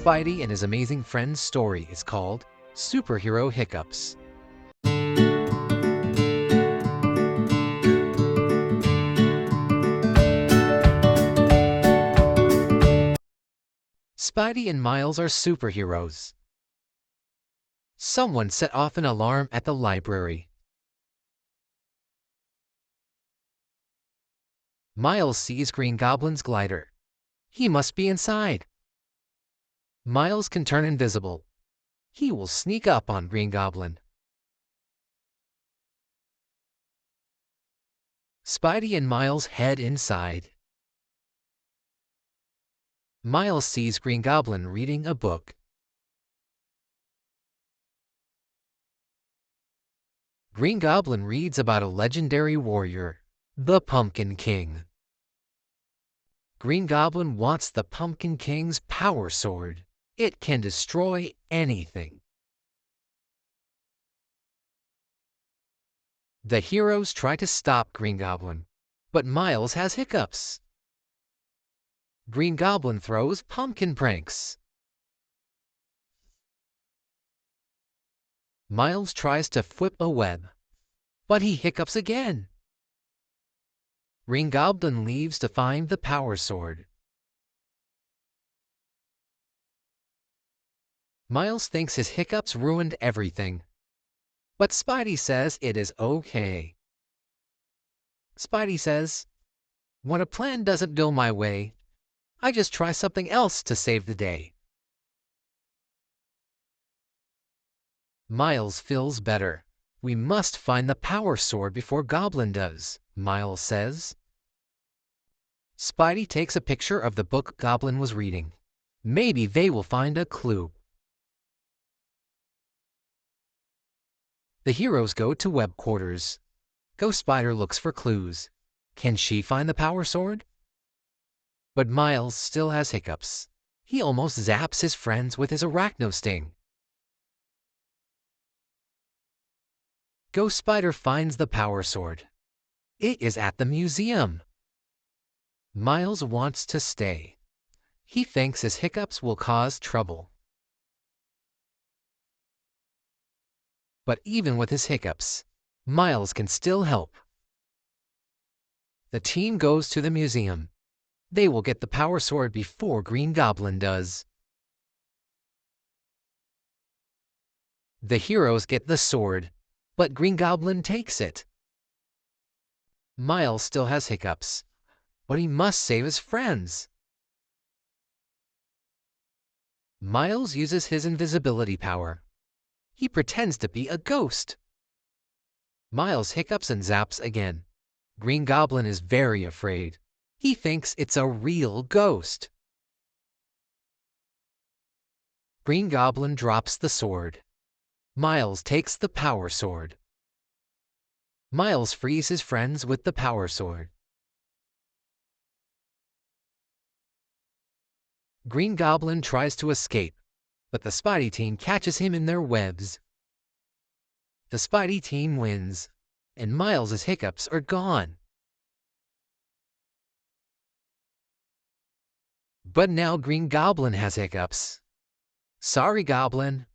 Spidey and his amazing friend's story is called Superhero Hiccups. Spidey and Miles are superheroes. Someone set off an alarm at the library. Miles sees Green Goblin's glider. He must be inside. Miles can turn invisible. He will sneak up on Green Goblin. Spidey and Miles head inside. Miles sees Green Goblin reading a book. Green Goblin reads about a legendary warrior, the Pumpkin King. Green Goblin wants the Pumpkin King's power sword. It can destroy anything. The heroes try to stop Green Goblin, but Miles has hiccups. Green Goblin throws pumpkin pranks. Miles tries to flip a web, but he hiccups again. Green Goblin leaves to find the power sword. Miles thinks his hiccups ruined everything, but Spidey says it is okay. Spidey says, "When a plan doesn't go my way, I just try something else to save the day." Miles feels better. "We must find the power sword before Goblin does," Miles says. Spidey takes a picture of the book Goblin was reading. Maybe they will find a clue. The heroes go to web quarters. Ghost Spider looks for clues. Can she find the power sword? But Miles still has hiccups. He almost zaps his friends with his arachno sting. Ghost Spider finds the power sword. It is at the museum. Miles wants to stay. He thinks his hiccups will cause trouble. But even with his hiccups, Miles can still help. The team goes to the museum. They will get the power sword before Green Goblin does. The heroes get the sword, but Green Goblin takes it. Miles still has hiccups, but he must save his friends. Miles uses his invisibility power. He pretends to be a ghost. Miles hiccups and zaps again. Green Goblin is very afraid. He thinks it's a real ghost. Green Goblin drops the sword. Miles takes the power sword. Miles frees his friends with the power sword. Green Goblin tries to escape, but the Spidey team catches him in their webs. The Spidey team wins, and Miles' hiccups are gone. But now Green Goblin has hiccups. "Sorry, Goblin.